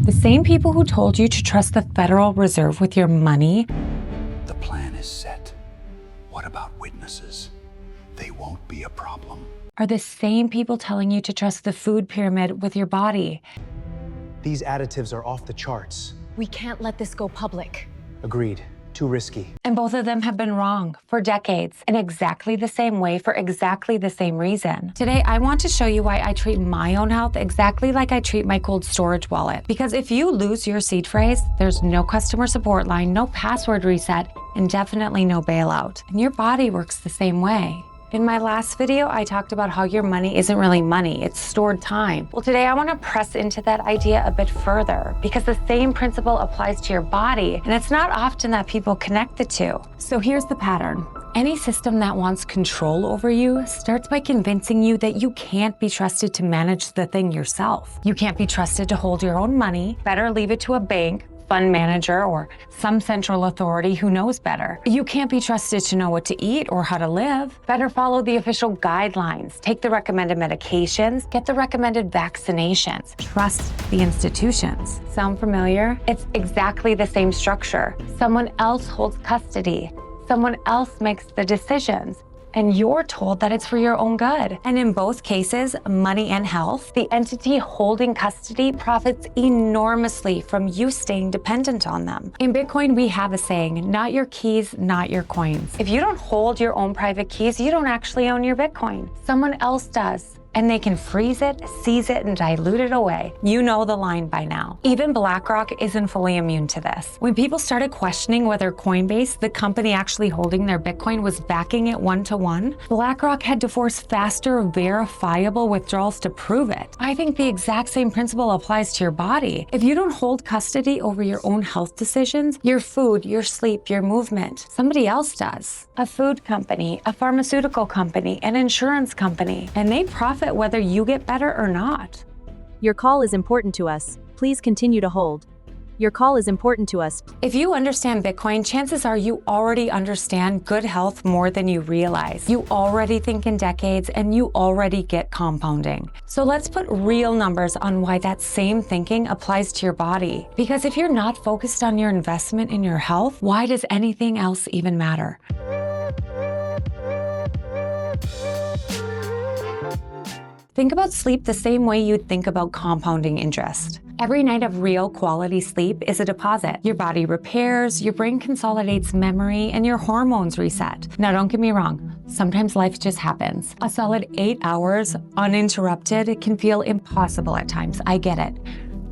The same people who told you to trust the Federal Reserve with your money. The plan is set. What about witnesses? They won't be a problem. Are the same people telling you to trust the food pyramid with your body. These additives are off the charts. We can't let this go public. Agreed. Too risky. And both of them have been wrong for decades in exactly the same way for exactly the same reason. Today, I want to show you why I treat my own health exactly like I treat my cold storage wallet. Because if you lose your seed phrase, there's no customer support line, no password reset, and definitely no bailout. And your body works the same way. In my last video, I talked about how your money isn't really money, it's stored time. Well, today I want to press into that idea a bit further because the same principle applies to your body, and it's not often that people connect the two. So here's the pattern. Any system that wants control over you starts by convincing you that you can't be trusted to manage the thing yourself. You can't be trusted to hold your own money. Better leave it to a bank, fund manager, or some central authority who knows better. You can't be trusted to know what to eat or how to live. Better follow the official guidelines, take the recommended medications, get the recommended vaccinations. Trust the institutions. Sound familiar? It's exactly the same structure. Someone else holds custody. Someone else makes the decisions. And you're told that it's for your own good. And in both cases, money and health, the entity holding custody profits enormously from you staying dependent on them. In Bitcoin, we have a saying, not your keys, not your coins. If you don't hold your own private keys, you don't actually own your Bitcoin. Someone else does. And they can freeze it, seize it, and dilute it away. You know the line by now. Even BlackRock isn't fully immune to this. When people started questioning whether Coinbase, the company actually holding their Bitcoin, was backing it one-to-one, BlackRock had to force faster, verifiable withdrawals to prove it. I think the exact same principle applies to your body. If you don't hold custody over your own health decisions, your food, your sleep, your movement, somebody else does. A food company, a pharmaceutical company, an insurance company, and they profit whether you get better or not. Your call is important to us. Please continue to hold. Your call is important to us. If you understand Bitcoin, chances are you already understand good health more than you realize. You already think in decades and you already get compounding. So let's put real numbers on why that same thinking applies to your body. Because if you're not focused on your investment in your health, why does anything else even matter? Think about sleep the same way you'd think about compounding interest. Every night of real quality sleep is a deposit. Your body repairs, your brain consolidates memory, and your hormones reset. Now, don't get me wrong. Sometimes life just happens. A solid 8 hours uninterrupted can feel impossible at times. I get it.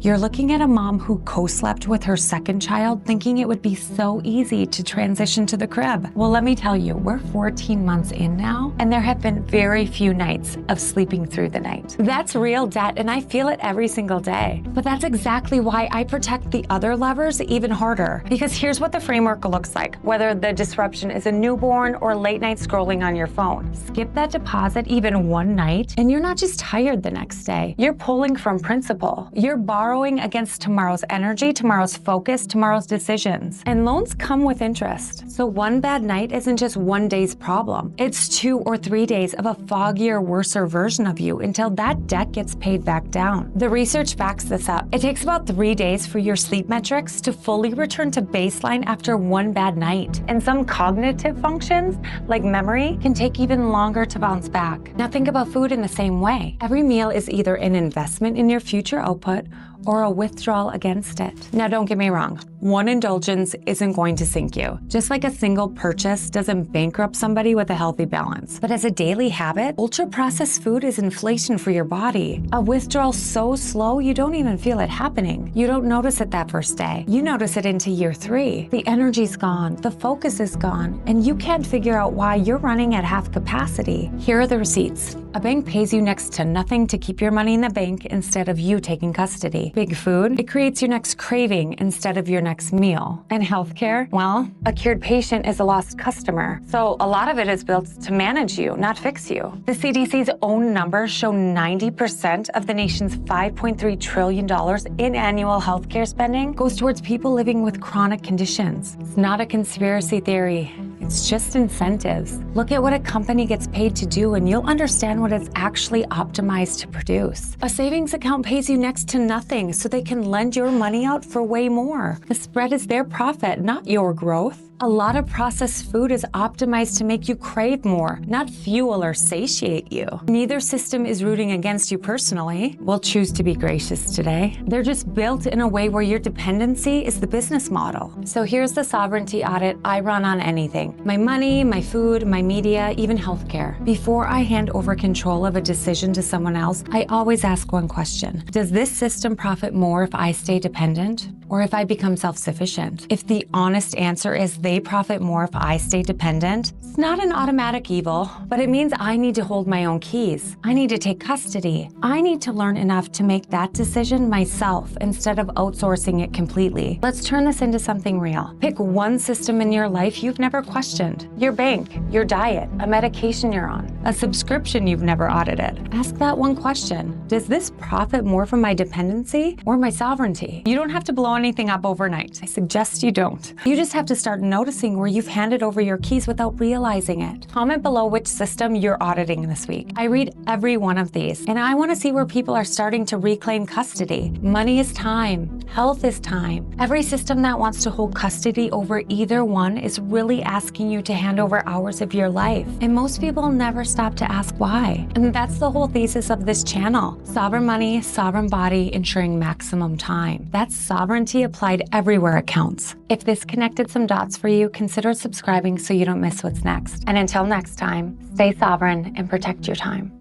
You're looking at a mom who co-slept with her second child, thinking it would be so easy to transition to the crib. Well, let me tell you, we're 14 months in now, and there have been very few nights of sleeping through the night. That's real debt, and I feel it every single day. But that's exactly why I protect the other levers even harder. Because here's what the framework looks like, whether the disruption is a newborn or late night scrolling on your phone. Skip that deposit even one night, and you're not just tired the next day. You're pulling from principal. You're borrowing against tomorrow's energy, tomorrow's focus, tomorrow's decisions. And loans come with interest. So one bad night isn't just one day's problem. It's 2 or 3 days of a foggier, worser version of you until that debt gets paid back down. The research backs this up. It takes about 3 days for your sleep metrics to fully return to baseline after one bad night. And some cognitive functions, like memory, can take even longer to bounce back. Now think about food in the same way. Every meal is either an investment in your future output or a withdrawal against it. Now, don't get me wrong. One indulgence isn't going to sink you. Just like a single purchase doesn't bankrupt somebody with a healthy balance. But as a daily habit, ultra-processed food is inflation for your body. A withdrawal so slow, you don't even feel it happening. You don't notice it that first day. You notice it into year 3. The energy's gone, the focus is gone, and you can't figure out why you're running at half capacity. Here are the receipts. A bank pays you next to nothing to keep your money in the bank instead of you taking custody. Big food, it creates your next craving instead of your next meal. And healthcare, well, a cured patient is a lost customer. So a lot of it is built to manage you, not fix you. The CDC's own numbers show 90% of the nation's $5.3 trillion in annual healthcare spending goes towards people living with chronic conditions. It's not a conspiracy theory. It's it's just incentives. Look at what a company gets paid to do and you'll understand what it's actually optimized to produce. A savings account pays you next to nothing, so they can lend your money out for way more. The spread is their profit, not your growth. A lot of processed food is optimized to make you crave more, not fuel or satiate you. Neither system is rooting against you personally. We'll choose to be gracious today. They're just built in a way where your dependency is the business model. So here's the sovereignty audit I run on anything: my money, my food, my media, even healthcare. Before I hand over control of a decision to someone else, I always ask one question: does this system profit more if I stay dependent or if I become self-sufficient? If the honest answer is they profit more if I stay dependent, it's not an automatic evil, but it means I need to hold my own keys. I need to take custody. I need to learn enough to make that decision myself instead of outsourcing it completely. Let's turn this into something real. Pick one system in your life you've never questioned: your bank, your diet, a medication you're on, a subscription you've never audited. Ask that one question: does this profit more from my dependency or my sovereignty? You don't have to blow anything up overnight. I suggest you don't. You just have to start noticing where you've handed over your keys without realizing it. Comment below which system you're auditing this week. I read every one of these, and I want to see where people are starting to reclaim custody. Money is time. Health is time. Every system that wants to hold custody over either one is really asking you to hand over hours of your life. And most people never stop to ask why. And that's the whole thesis of this channel. Sovereign money, sovereign body, ensuring maximum time. That's sovereignty applied everywhere it counts. If this connected some dots for you, consider subscribing so you don't miss what's next. And until next time, stay sovereign and protect your time.